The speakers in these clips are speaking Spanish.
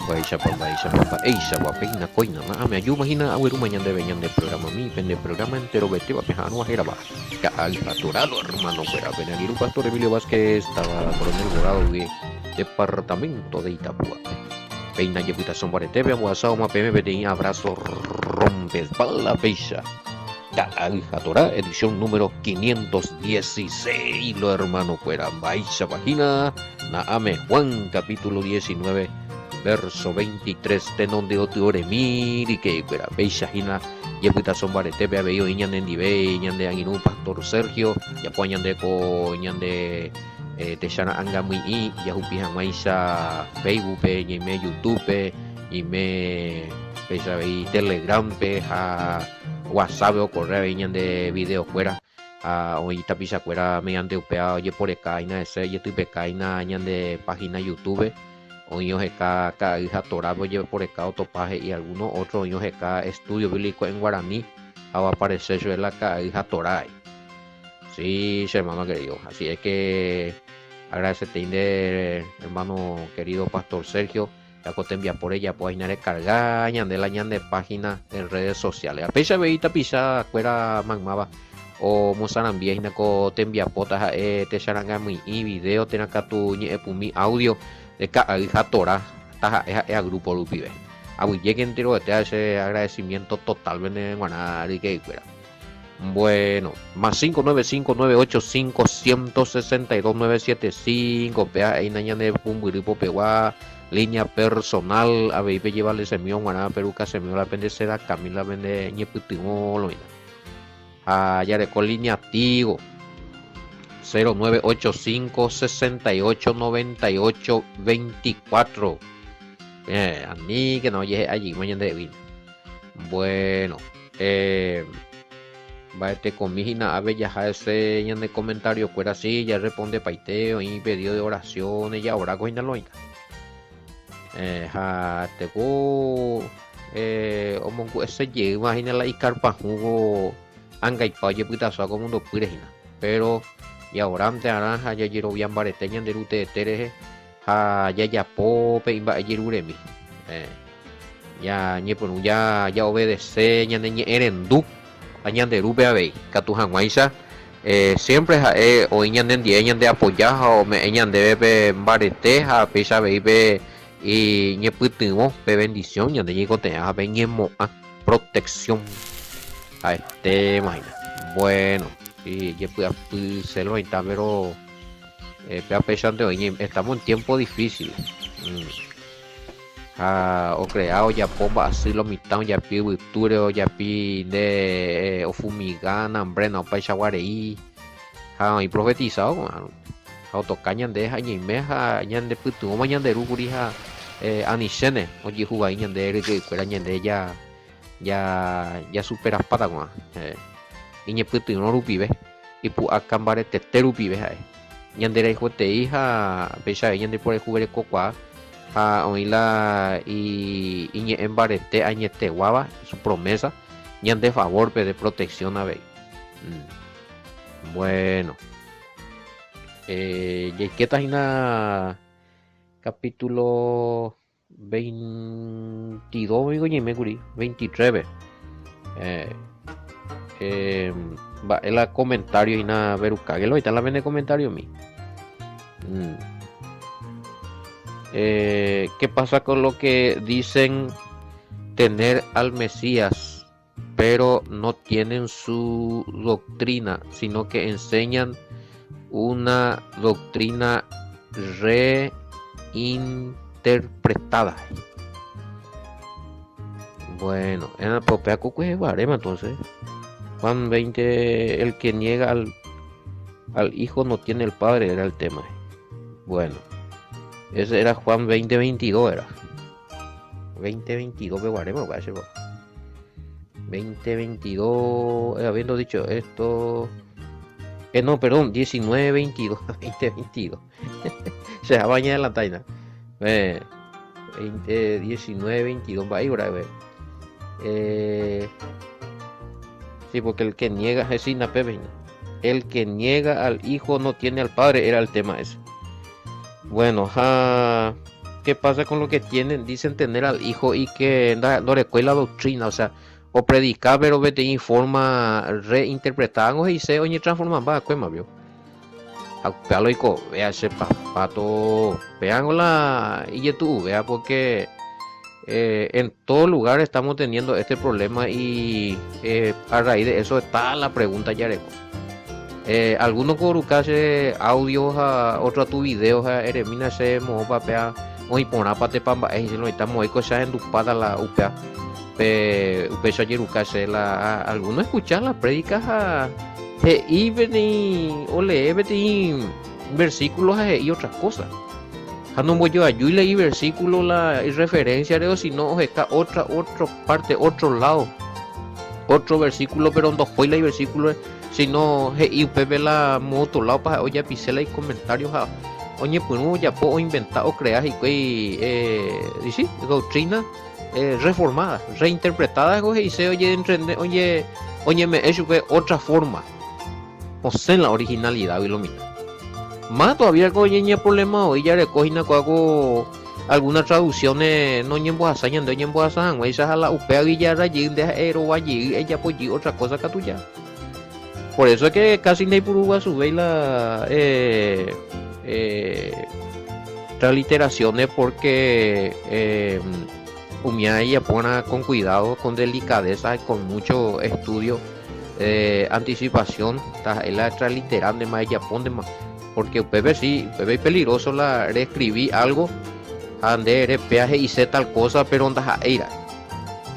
Baisha papa, eisha guapeina coina, me ayuda imagina a ver mañana de veñan de programa mi, pende programa entero vete va pejano a jeraba. Ya al pastorado hermano fuera, Benaguiru Pastor Emilio Vázquez estaba coronel Dorado de departamento de Itapúa. Peina yepita sombare tebe aguasao ma pm beti abrazo rompes bala peisha. Ya al Torah, edición número 516, lo hermano fuera, baisha página, Naame Juan capítulo 19. Verso 23 de donde otro miri que fuera Beishahina yeputa sombare tebe abeyo iñan de nive iñan de anginu pastor Sergio ya poñan de ko iñan de shana anga muy i ya hupihan maisha Facebook pe y me YouTube y me pesa ve Telegram pe a WhatsApp o correo iñan de video fuera a hoy tapisa fuera mediante upea oye por acá ina ese y estoy pecaina iñan de página YouTube Oño GK hija Torah lleve por acá topaje y algunos otros Oño GK estudio bíblico en guaraní va a aparecer yo en la hija Torah. Sí, hermano querido, así es que agradecete hermano querido pastor Sergio ya que te envía por ella pues ir cargar de la ñan de página en redes sociales a pesar veita pisa fuera magmaba o musaran bien ko te envía potas te charanga mi video ten acá tu mi audio de cada hija Torah es a grupo Lupibe. A Bulle que entero te hace agradecimiento totalmente guanar y que fuera. Bueno, más 595-985-162-975 pea ahí naña de Pumburipo Pegua línea personal a ver llevarle semión guaná peruca semión la pendecera Camila vende ñeputimo lo mismo. Allá de con línea Tigo 0985 68 98 24 a mí que no llegue allí mañana de vino. Bueno va este con mi hija ave ya ese en el comentario fuera así ya responde paiteo y pedido de oraciones ya ahora coña lo ja te go omongu ese llega imagina la icarpa jugo anga y paye putazo como mundo purejina pero y ahora ante naranja ya llero bien bareteña de rute de tereje ja ya pope imba yeruremi ya ñeponu ya obedece ña de erendu añan de rupe ave catujan guaisa siempre o ñan de apoyar o me ñan de bebe barete ja pesa bebe y ñeputimo be bendición ñan de llego te a beñemo protección a este imagina bueno y ya pude hacerlo ahorita pero pesante hoy estamos en tiempo difícil o creado ya pomba así lo mitad ya pi virture o ya pi de o fumigana hambre no pa chaguareí y profetizado autocañan de y meja ñan de putu mañan de rugurija anisene oye jugaí ñan de que fuera ñan de ya supera pata con iñe putu no rupibe y pu acambare te rupibe hay ñandere hijo te hija pesa ñande por el jugar cocoa a oíla y iñe embarete añete guava su promesa ñande favor de protección a ver bueno y que tajina capítulo 22 digo y me curi 23 va el comentario y nada veruca que lo está la vende comentario mi qué pasa con lo que dicen tener al Mesías pero no tienen su doctrina sino que enseñan una doctrina reinterpretada. Bueno, en la propia Cucu es barema entonces Juan 20, el que niega al hijo no tiene el padre, era el tema. Bueno, ese era Juan 20:22 era. 20:22 peguaremos, 20:22, habiendo dicho esto. No, perdón, 19:22, 20:22. Se va a bañar la taina. 19:22, va ahí, breve. Sí, porque el que niega es sin el que niega al hijo no tiene al padre, era el tema ese. Bueno, qué pasa con lo que tienen, dicen tener al hijo y que no le la doctrina, o sea, o predicar, pero vete informa reinterpretar, o se oye transforman va a vio. Palo y co, vea ese pato, vean la y tú, vea porque en todo lugar estamos teniendo este problema y a raíz de eso está la pregunta Yareco. Algunos corukase audios a otro tu videos a eremina se mo papea o impona pate pamba si lo estamos ahí cosas endupada la upea upeso yerukase la algunos escuchan las prédicas a o leer versículos y otras cosas. No voy yo a leí versículo la referencia de si no está otra parte otro lado otro versículo pero no fue la versículo sino y pepe la moto lado para oye pisela y comentarios a oye pues no ya puedo inventar o crear y sí doctrina reformada reinterpretada y se oye entender oye me eso fue otra forma o sea en la originalidad y lo mismo más todavía con el problema hoy ya recogí hago algunas traducciones no en hazaña no en hazaña esa a la upea guillarra allí de aero allí ella pues otra cosa que tuya por eso es que casi no hay por sube la transliteraciones porque umia ella pone con cuidado con delicadeza con mucho estudio anticipación la transliterando más ella pone más porque UPB sí, UPB es peligroso la reescribí algo ande peaje y sé tal cosa pero onda eira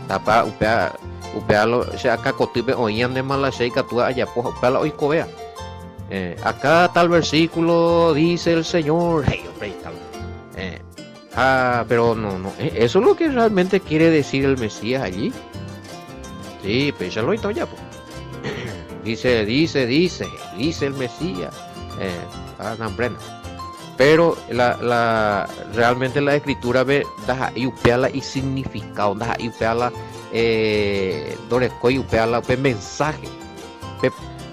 tapa upea lo se acá cotibe oían de mala seca tú allá pues upea la oico vea acá tal versículo dice el Señor hey hombre pero no eso es lo que realmente quiere decir el Mesías allí sí pues ya lo he ya pues dice el Mesías pero realmente la escritura ve da iupeala y significado da iupeala doreco iupeala mensaje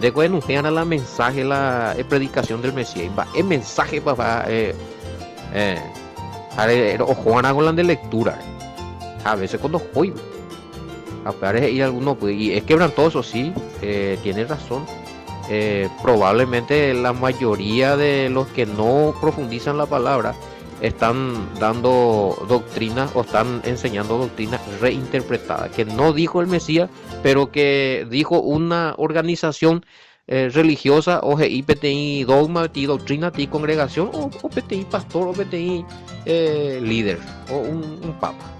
de que enunciar la mensaje la predicación del Mesías va el mensaje para o Juan hago de lectura a veces cuando juego aparece y alguno pues, y es quebrantoso sí tiene razón. Probablemente la mayoría de los que no profundizan la palabra están dando doctrinas o están enseñando doctrinas reinterpretadas que no dijo el Mesías pero que dijo una organización religiosa o PTI dogma y doctrina y congregación o PTI pastor o PTI líder o un papa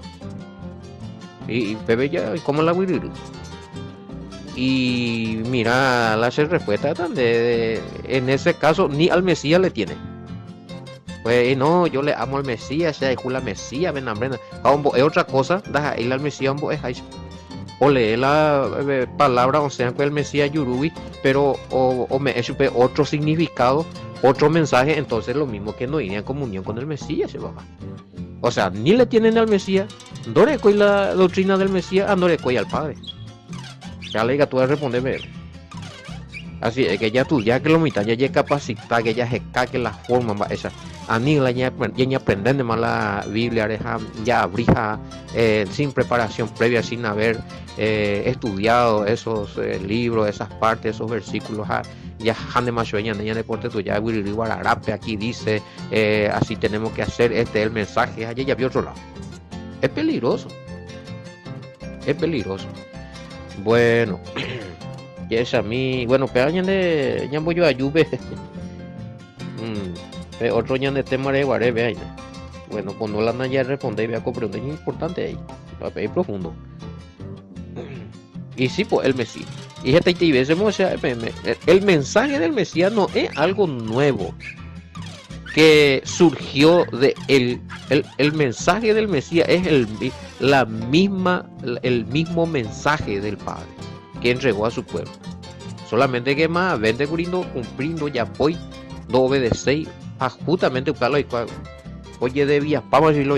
y bebé ya como la wiriri. Y mira la respuesta en ese caso ni al Mesías le tiene pues no yo le amo al Mesías sea la Mesías ven es otra cosa da ir al Mesías es o lee la palabra o sea que el Mesías Yurubi pero o me es otro significado otro mensaje entonces lo mismo que no iría en comunión con el Mesías papá. O sea ni le tienen al Mesías no le coy la doctrina del Mesías no le coy al Padre. Ya le diga tú a responderme así es que ya tú ya que lo mitad ya capacita que ya se caque la forma esa a mí la ya aprender de más la Biblia ya abrija sin preparación previa sin haber estudiado esos libros esas partes esos versículos ya han de más ya deporte tú ya Guararape aquí dice así tenemos que hacer este es el mensaje allá ya vi otro lado es peligroso bueno y es a mí bueno pero ya voy yo a lluvia otro ya de tema de guaré vea bueno pues no la ya responde vea comprender es importante ahí papel profundo y sí pues el Mesías y este el mensaje del Mesías no es algo nuevo que surgió de el mensaje del Mesías es el mismo mensaje del Padre que entregó a su pueblo solamente que más vende cumpliendo ya voy no obedecéis a justamente para lo oye debía vamos a decirlo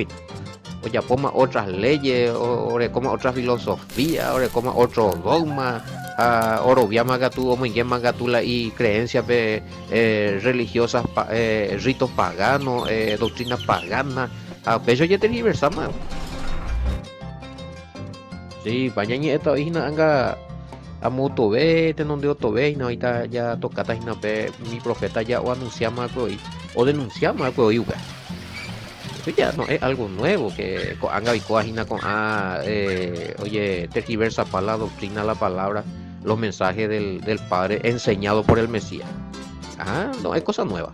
o ya ponga otras leyes o como otra filosofía o como otro dogma oro magatu o muy magatula y creencias religiosas ritos paganos doctrinas paganas a peso ya tergiversama. Sí, pañañi esta hina anga a moto ve, donde otro ve, no ahorita ya tocata hina pe mi profeta ya o anunciamos algo o denunciamos algo y eso ya no es algo nuevo que anga y coagina con oye, tergiversa para la doctrina, la palabra, los mensajes del Padre enseñado por el Mesías. No es cosa nueva.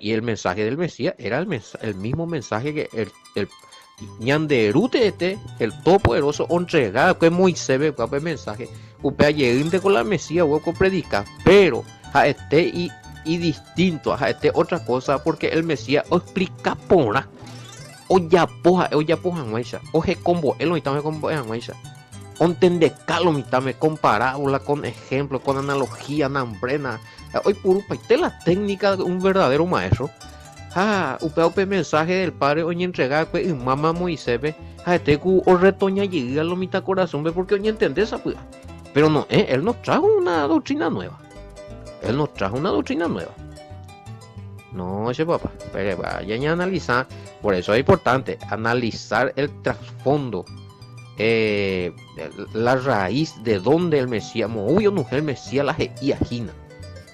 Y el mensaje del Mesías era el mismo mensaje que el ñanderute el todopoderoso entregado que Moisés ve el mensaje upea llegante con la Mesías hueco predica, pero a y distinto a otra cosa porque el Mesías o explica pona o ya poja maisha o je combo él no está me combo en maisha entende calo mitame con parábola, con ejemplo, con analogía nambrena hoy puro paite la técnica de un verdadero maestro. Upe mensaje del Padre hoy entrega que mamá Moisés ve o retoña llega lo mitad corazón ve porque hoy entiende esa pues. Pero no, él nos trajo una doctrina nueva. No, ese papá, pero vaya a analizar. Por eso es importante analizar el trasfondo, la raíz de donde el Mesías, muy no el Mesías la agina.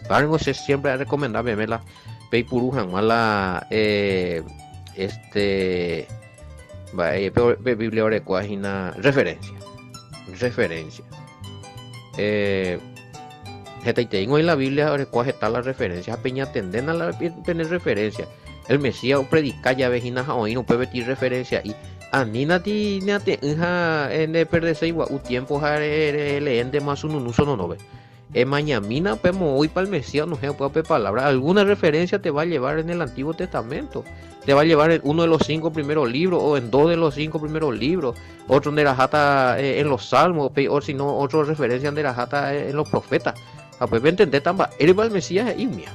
Para no sé siempre recomendable verla. Pei purujan mala Biblia orecuagina referencia. Tengo en la Biblia orecuaje está la referencia a peña tenden a la tener referencia. El Mesías predica ya vejina hoy no puede meter referencia y anina ti nate en el perderse igual un tiempo leen de más un uso no ve. Mañamina pemo hoy para el Mesías no se puede palabra. Alguna referencia te va a llevar en el Antiguo Testamento. Te va a llevar en uno de los 5 primeros libros o en 2 de los 5 primeros libros. Otro de la jata en los Salmos o si no, otra referencia de la jata en los profetas. Pues me entendés tamba. Eres para el Mesías y mía.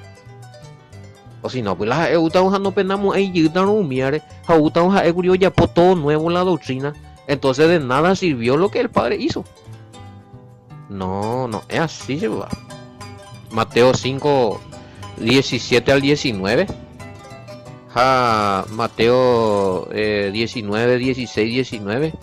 O si no, pues las eutamos no penamos ahí llegan a humiar. Eutamos a egurio ya por todo nuevo la doctrina. Entonces de nada sirvió lo que el Padre hizo. No, es así, se va. Mateo 5, 17 al 19. Mateo 19, 16, 19.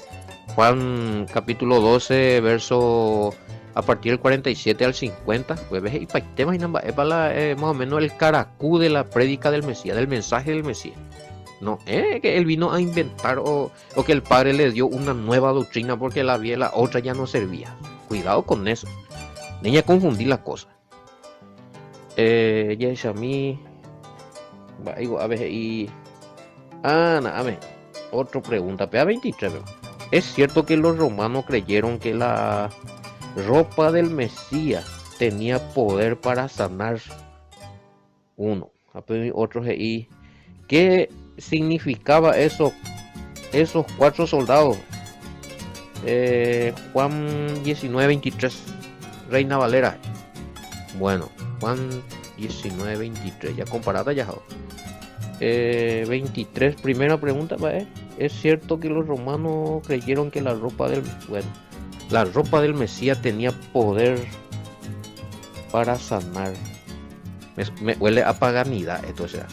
Juan capítulo 12, verso a partir del 47 al 50. Pues ves, y para temas es para más o menos el caracú de la prédica del Mesías, del mensaje del Mesías. No es que él vino a inventar o que el Padre le dio una nueva doctrina porque la otra ya no servía. Cuidado con eso. Niña, confundir las cosas. Ya es a mí. A ver, y. Otra pregunta. P23. ¿Es cierto que los romanos creyeron que la ropa del Mesías tenía poder para sanar? Uno. Otro. Y. ¿Qué significaba esos 4 soldados? Juan 19, 23, Reina Valera. Bueno, Juan 19, 23, ya comparada ya. 23, primera pregunta, ¿es cierto que los romanos creyeron que la ropa del Mesías tenía poder para sanar? Me huele a paganidad esto, o sea.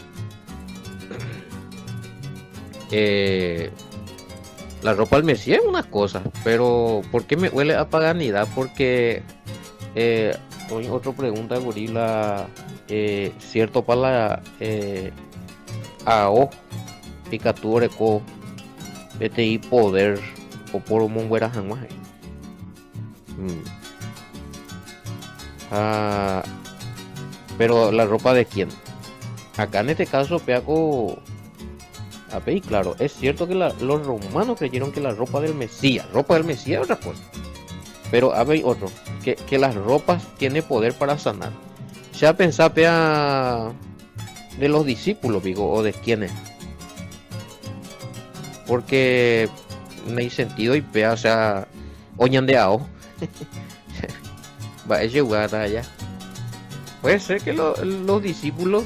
La ropa del Mesías es una cosa, pero ¿por qué me huele a paganidad? Porque otra pregunta, gorila, cierto para la AO Picatureco PTI poder o por monguera jamás. Pero la ropa de quién? Acá en este caso Peaco. Y claro, es cierto que los romanos creyeron que la ropa del Mesías es otra cosa. Pero hay otro, que las ropas tienen poder para sanar. Se ha pensado de los discípulos, digo, o de quiénes. Porque no hay sentido y o sea, oñandeado. Va a llegar allá. Puede ser que los discípulos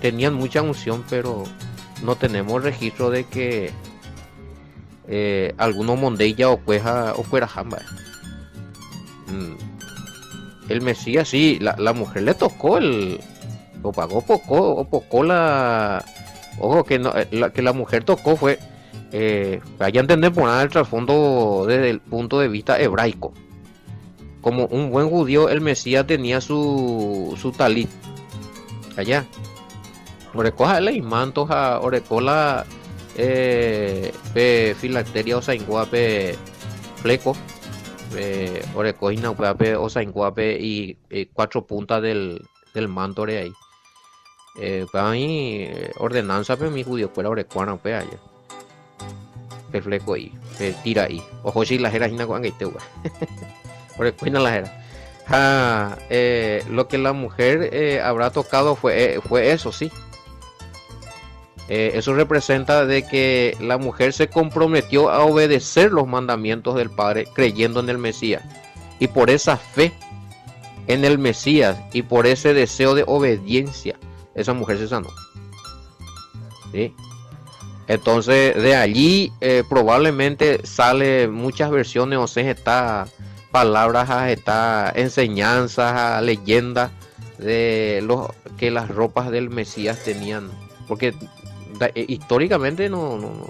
tenían mucha unción, pero no tenemos registro de que algunos mondella o cueja o fuera jamba. el Mesías sí, la mujer le tocó o pagó poco, o poco la, ojo que no, que la mujer tocó fue, vaya a entender por nada el trasfondo desde el punto de vista hebraico. Como un buen judío, el Mesías tenía su talit allá. Orecoja el mantos a orecola pe filacteria o sainguape fleco orecojina pe o sainguape y cuatro puntas del manto de ahí. Para mí ordenanza pe mi judío fuera orecuana pe allá. Pe fleco ahí, pe tira ahí. Ojo si la jera hina con que te orecojina la jera. Lo que la mujer habrá tocado fue eso, sí. Eso representa de que la mujer se comprometió a obedecer los mandamientos del Padre creyendo en el Mesías. Y por esa fe en el Mesías y por ese deseo de obediencia, esa mujer se sanó. ¿Sí? Entonces de allí probablemente sale muchas versiones, o sea, está palabras, está enseñanzas, leyendas de que las ropas del Mesías tenían, porque históricamente no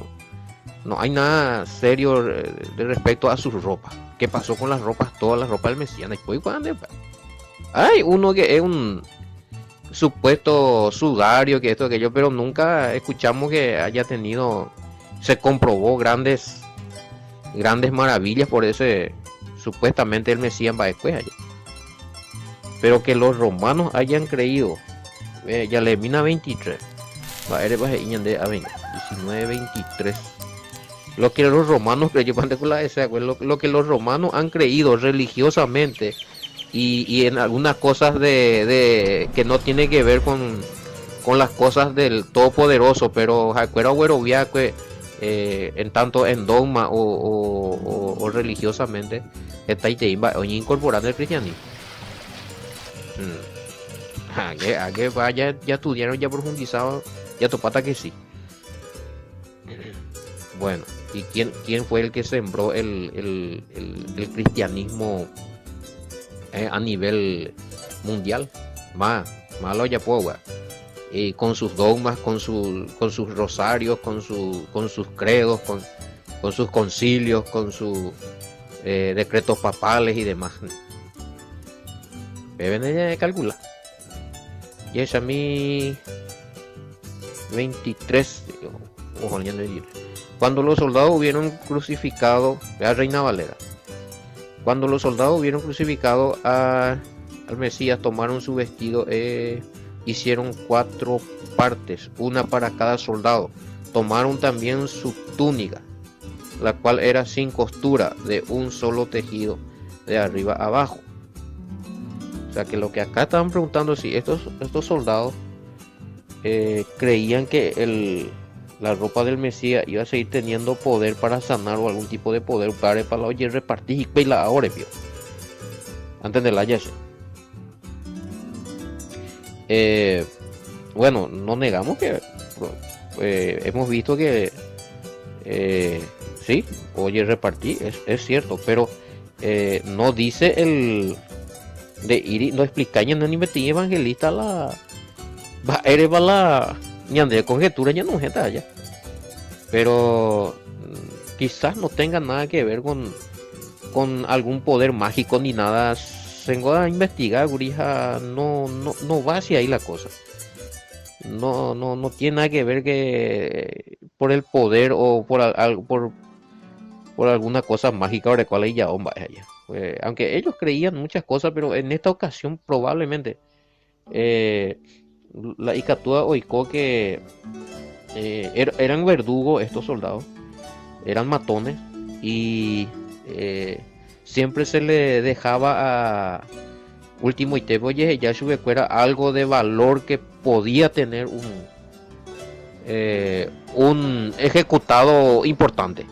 hay nada serio de respecto a sus ropas. ¿Qué pasó con las ropas? Todas las ropas del Mesías. Hay uno que es un supuesto sudario, que esto, que yo, pero nunca escuchamos que haya tenido, se comprobó grandes maravillas por ese supuestamente el Mesías va después allá. Pero que los romanos hayan creído, ya le mina 23. Va a 19:23. Lo que los romanos lo que los romanos han creído religiosamente y en algunas cosas de que no tiene que ver con las cosas del Todopoderoso, pero en tanto en dogma o religiosamente está incorporando el cristianismo. A que vaya, ya estudiaron, ya profundizado, ya topata que sí. Bueno, ¿y quién fue el que sembró el cristianismo a nivel mundial? Malo ya puedo, y con sus dogmas, con sus rosarios, con sus credos, con sus concilios, con sus decretos papales y demás. Deben de calcular. Y es a mí 23. Ojo, ya no decir. Cuando los soldados hubieron crucificado a Reina Valera, cuando los soldados hubieron crucificado al Mesías, tomaron su vestido, hicieron 4 partes, una para cada soldado. Tomaron también su túnica, la cual era sin costura, de un solo tejido, de arriba a abajo. O sea que lo que acá estaban preguntando, si estos soldados creían que la ropa del Mesías iba a seguir teniendo poder para sanar, o algún tipo de poder para la oye repartir y la ahora vio antes de la yase. Bueno, no negamos que hemos visto que sí, oye repartir es cierto, pero no dice el de ir, no explica ya no ni metí evangelista la va eres va la ñande conjetura ya no gente allá, pero quizás no tenga nada que ver con algún poder mágico ni nada. Vengo a investigar, gurija, no va hacia ahí la cosa. No tiene nada que ver que por el poder o por alguna cosa mágica o de cual ella bomba allá. Aunque ellos creían muchas cosas, pero en esta ocasión probablemente la Icatúa oicó que eran verdugos estos soldados, eran matones y siempre se le dejaba a último y te oye ya sube fuera algo de valor que podía tener un ejecutado importante.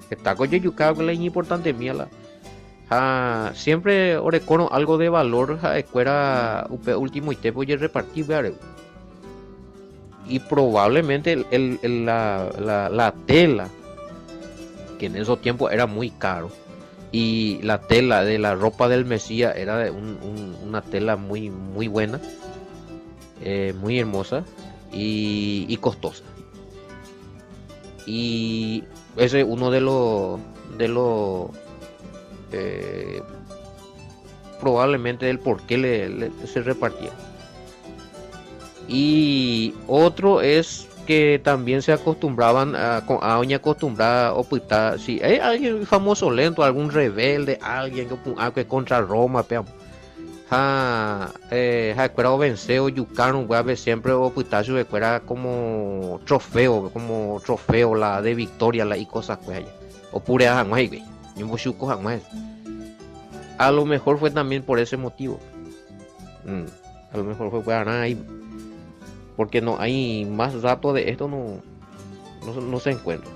Está con yucado que la importante mía siempre orecono algo de valor fuera último y te oye repartir y probablemente la tela, que en esos tiempos era muy caro, Y la tela de la ropa del Mesías era de una tela muy, muy buena, muy hermosa y costosa. Y ese es uno de los eh, probablemente del por qué se repartía. Y otro es que también se acostumbraban a oña acostumbrada a opitar si hay alguien famoso lento, algún rebelde, alguien que contra Roma, peam. Ha cuera venceo yucano guave siempre opitar su cuera como trofeo la de victoria la y cosas pues allá. O pure a güey. Yo a lo mejor fue también por ese motivo. Mm, a lo mejor fue para nada ahí, porque no hay más datos de esto, no se encuentra.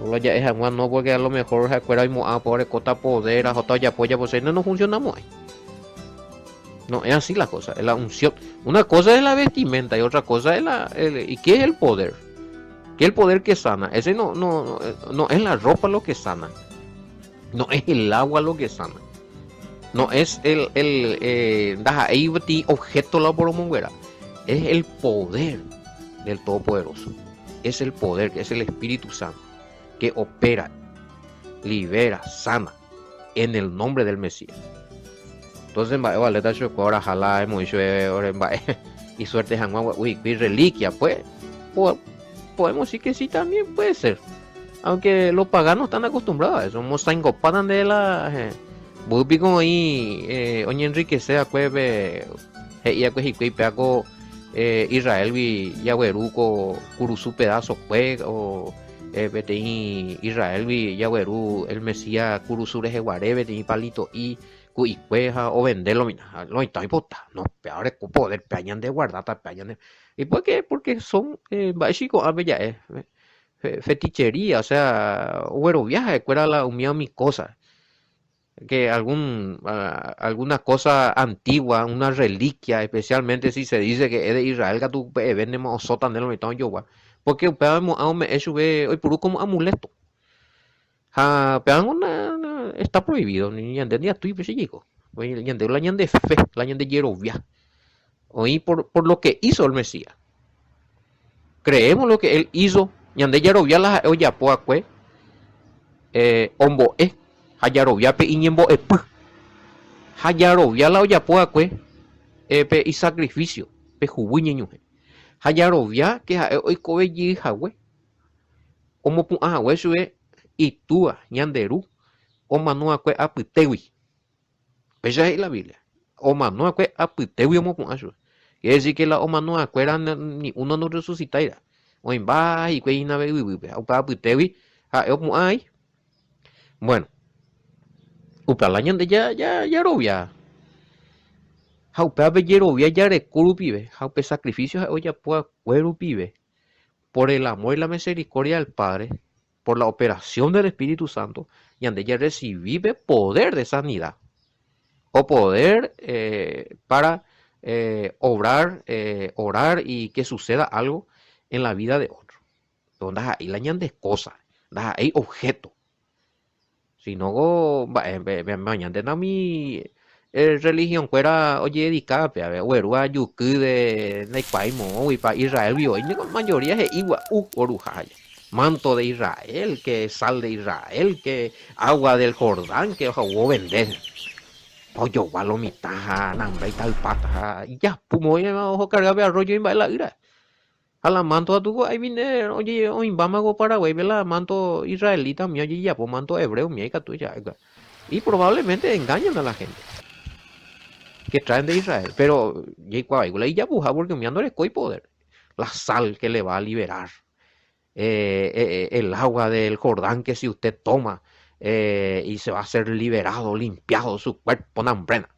Lo ya es Juan no, porque a lo mejor se acuerda pobre cota poder, a jota ya apoya, pues no funcionamos ahí. No, es así la cosa, es la unción. Una cosa es la vestimenta y otra cosa es ¿y qué es el poder? ¿Qué es el poder que sana? Ese no es la ropa lo que sana. No es el agua lo que sana. No es el objeto la poromonguera. Es el poder del Todopoderoso. Es el poder, que es el Espíritu Santo, que opera, libera, sana, en el nombre del Mesías. Entonces, vale, ahora ojalá hemos dicho, y suerte, uy, reliquia, pues, podemos decir que sí, también puede ser. Aunque los paganos están acostumbrados a eso, somos sangopadan de la... Bupico ahí, oye enriquecer, pues, ya pues, y peaco Israel vi Yagueruco Curuzú pedazo pues o Israel vi Yaguerú el Mesías Curuzú de Jeguaré vete palito y cuicueja o venderlo mira lo está impota no peor es poder peñan de guardata peñan de y por qué porque son básicos a bella fetichería o sea güero viaje cuera la humía mi cosa que alguna cosa antigua, una reliquia, especialmente si se dice que es de Israel, que tú vendemos sotan de lo mitad yo, porque pedamos a me eso ve hoy por como amuleto. Pegan está prohibido, ni entendía tú y pues chico. Oye, la ñande fe, la ñande yerovia. Oí por lo que hizo el Mesías. Creemos lo que él hizo, ñande yerovia la oya poacue, ombo hayarovia pe iñembo hayarovia la olla poacue pe y sacrificio pe jubuñe ñuje hayarovia que hoy kobe yi hawe como pu hawe sube y tua ñanderu o manua kue apitewi esa es la Biblia o manua kue apitewi como pu asu quiere decir que la o manua kue ni uno no resucitaira o en va y kue ina be o pa apitewi ha o pu ai bueno upla la ñande ya rovia Jaupe abellero via ya recuru pibe, jaupe sacrificios oya pua cuero pibe, por el amor y la misericordia del Padre, por la operación del Espíritu Santo, y ande ya recibí poder de sanidad, o poder para orar y que suceda algo en la vida de otro. Donde ahí la ñande cosas, hay objeto. Si no, mañana de mi religión fuera oye dedicada pe a ver yuku de Naipaimo y para Israel vio y con mayoría es igual orujaya manto de Israel que sal de Israel que agua del Jordán que ojo vender pollo palomita nambre y tal pata y ya pumo ojo cargaba arroyo y la ira a la manto a tu ahí viene oye o imbamago Paraguay ve la manto israelita mi oye ya pues manto hebreo mi tuya y probablemente engañan a la gente que traen de Israel. Pero ya buja porque me ando coi poder. La sal que le va a liberar. El agua del Jordán que si usted toma y se va a ser liberado, limpiado su cuerpo nambrena.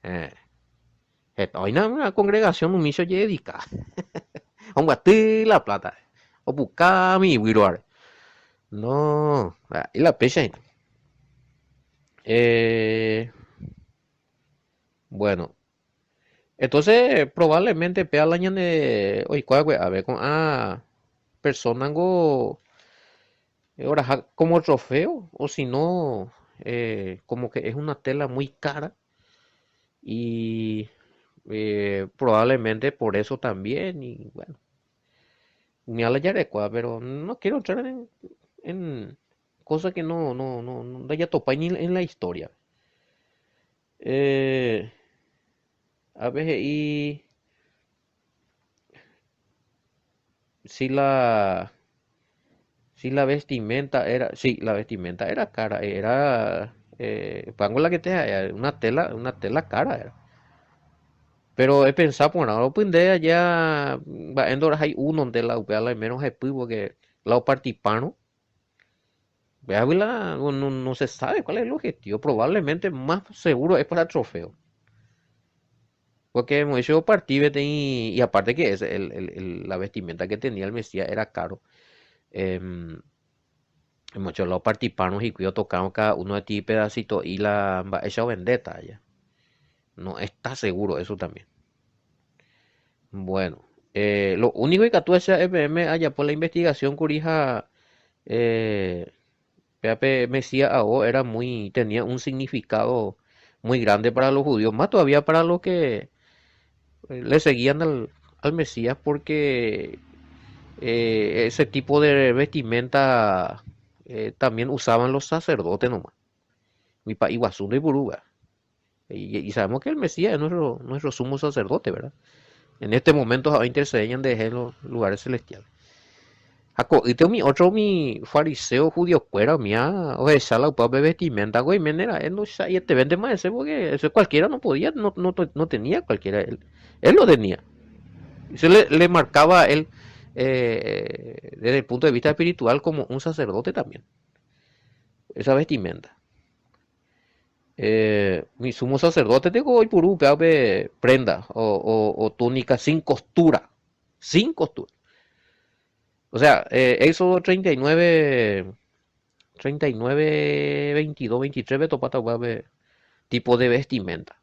Eh, Hoy una congregación un miso dedicada. Hombre, la plata. O buscar mi viruar. No. Y la pecha. Bueno, entonces, probablemente pea la de hoy a ver con persona go Ahora, como trofeo, o si no, como que es una tela muy cara y probablemente por eso también, y bueno, ni a la yarecua, pero no quiero entrar en cosas que no haya topado ni en la historia. Eh, a veces, y si la, si la vestimenta era, sí, la vestimenta era cara, era, pango la que te una tela cara era. Pero he pensado, por ahora, pues de allá, va, en Doras hay uno de la UPA, al menos es porque la participano, vea, no se sabe cuál es el objetivo, probablemente más seguro es para trofeo. Porque hemos hecho partido y aparte que es la vestimenta que tenía el Mesías era caro. Hemos hecho los participanos y cuyo tocamos cada uno de ti pedacito y la va hecho vendetta ya. No está seguro eso también. Bueno, lo único que tú esa FM allá por la investigación curija eh, PAP Mesías AO era muy, tenía un significado muy grande para los judíos, más todavía para los que le seguían al Mesías porque ese tipo de vestimenta también usaban los sacerdotes nomás. Mi pa Iguazú y Buruga. Y sabemos que el Mesías es nuestro sumo sacerdote, ¿verdad? En este momento a interceden desde los lugares celestiales. Jaco, y tengo mi fariseo judío cuera, mía, o esa la upá vestimenta, güey, menera, él no y te vende más ese porque ese cualquiera no podía, no tenía cualquiera, él lo tenía. Y se le marcaba a él desde el punto de vista espiritual como un sacerdote también, esa vestimenta. Mi sumo sacerdote tengo hoy por un prenda o túnica sin costura. O sea, Éxodo 39, 22, 23, Beto Pata Guabe, tipo de vestimenta.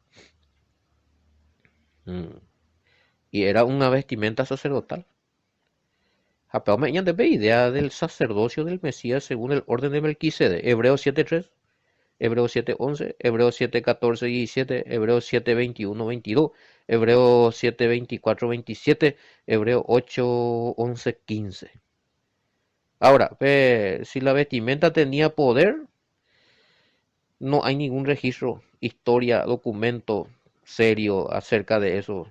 Mm. Y era una vestimenta sacerdotal. Japao me de idea del sacerdocio del Mesías según el orden de Melquisede. Hebreos 7:3, Hebreos 7:11, Hebreos 7:14, 17, Hebreos 7:21, 22, Hebreos 7:24, 27, Hebreos 8:11, 15. Ahora, si la vestimenta tenía poder, no hay ningún registro, historia, documento serio acerca de eso.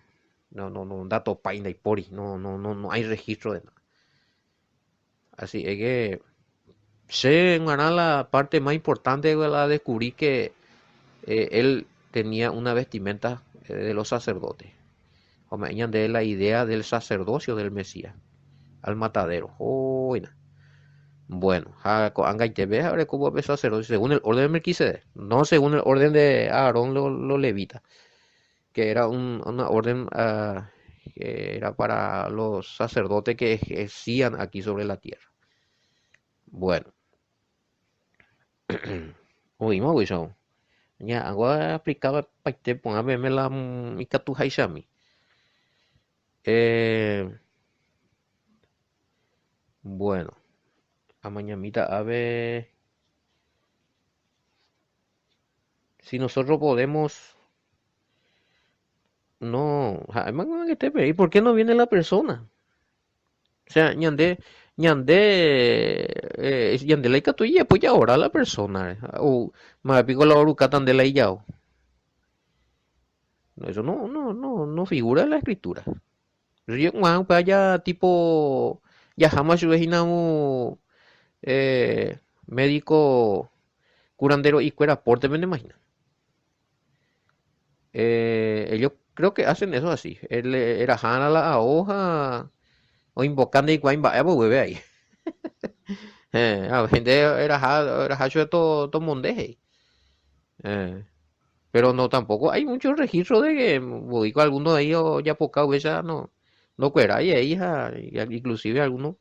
No, dato paina y pori, no hay registro de nada. Así es que se ganó la parte más importante de la descubrí que él tenía una vestimenta de los sacerdotes. O me de la idea del sacerdocio del Mesías, al matadero. Oh, bueno, anga te ve ahora cómo es sacerdocio según el orden de Melquisedec, no según el orden de Aarón lo levita, que era una orden que era para los sacerdotes que ejercían aquí sobre la tierra. Bueno, oímos, Wilson. Ya, agora aplicaba para te ponga la mikatu haishami. Eh, bueno, a mañanita a ver si nosotros podemos. No, además que te pedí, ¿por qué no viene la persona? O sea, ñande la ikatuya, pues ya ahora la persona. O más pico la oruca tan de la yao. Eso no figura en la escritura. Yo, pues ya tipo, ya jamás yo médico curandero y cuera porte, me imagino. Ellos creo que hacen eso así. Él era jana la hoja o invocando y guain va, pues bebé ahí. A gente era hacho de todo mondeje. Eh, pero no tampoco hay muchos registros de que voy con alguno de ellos ya poca ya no cuera y hija, inclusive algunos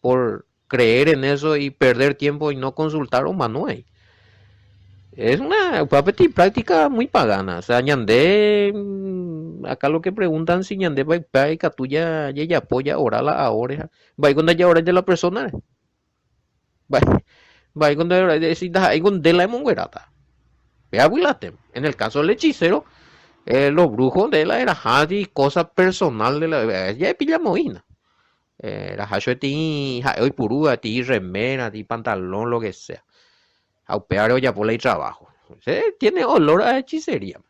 por creer en eso y perder tiempo y no consultar un manual. Es una práctica muy pagana. O sea, ñandé, acá lo que preguntan si ñandé va y catuya ya apoya oral a ahora. Va y cuando ya ahora de la persona. Va, va, con ahí con de la monguerata. Vea, Wilate. En el caso del hechicero, los brujos de la era Hadi, cosa personal de la. Ya pilla moina. Era hacho de ti, hoy purúa, ti remera, ti pantalón, lo que sea. Aupear ya por ahí trabajo. Tiene olor a hechicería.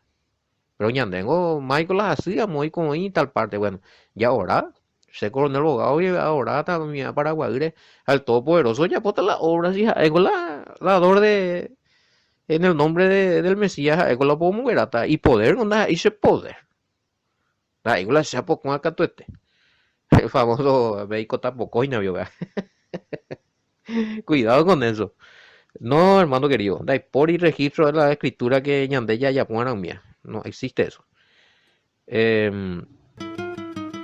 Pero ya tengo Michael las hacía muy como y tal parte. Bueno, y ahora, se coronel abogado y ahora también Paraguay, al todopoderoso ya pota la obra, sí, con la dor de, en el nombre del Mesías, con la pomograta y poder, no da, ese poder. Ahí con la se poco acá este. El famoso médico tapocoina, vio, vea. Cuidado con eso. No, hermano querido, da por y registro de la escritura que ñandella ya pongan mía. No existe eso. Em,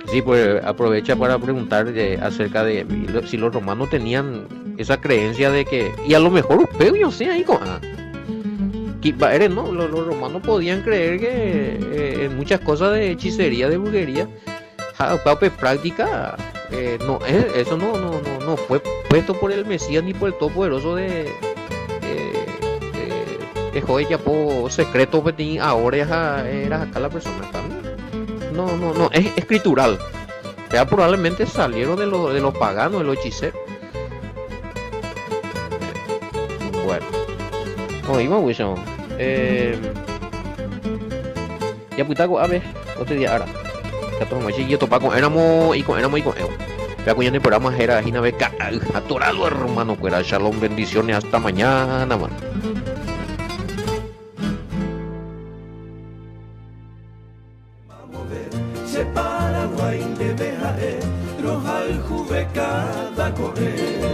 Sí, pues aprovecha para preguntar acerca de si los romanos tenían esa creencia de que, y a lo mejor usted, yo sé, ahí con, ¿no? Los romanos podían creer que en muchas cosas de hechicería, de brujería, pues, práctica, no, eso no fue puesto por el Mesías ni por el Todopoderoso de joder ya por secreto, pues, ahora era acá la persona, no, es escritural. Ya probablemente salieron de los paganos, de los hechiceros. Bueno, oímos, Wilson. Ya putaco, a ver, otro día ahora. Ya tomamos y yo topa con éramos y con éramos. Ya cuya el programa era Gina Beca, atorado hermano, fuera shalom, bendiciones, hasta mañana, man. Paraguay debe haer, roja el juve cada correr.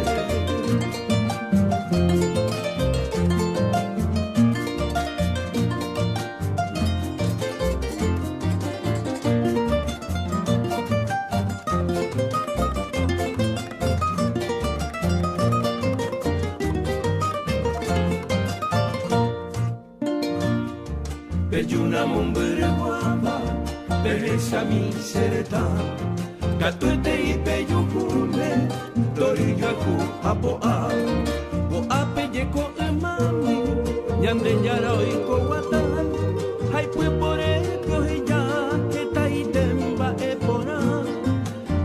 Belluna mombre guava, belleza mi sereta, catuete y peyucule, torillacu apoa, boa pelleco mami, ñande yara oiko guatan, hay pues por el ya que taitemba epona,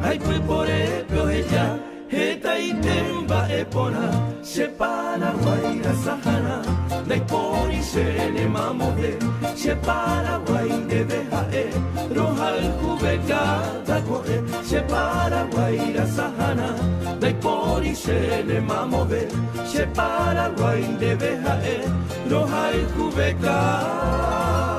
hay pues por el ya que taitemba epona, se Paraguay la Sahara. Dai pori se ne mamode, se Paraguay debe haer, roja el juve cada corre, se Paraguay la Sahara. Dai pori se ne mamode, se Paraguay debe haer, roja el juve cada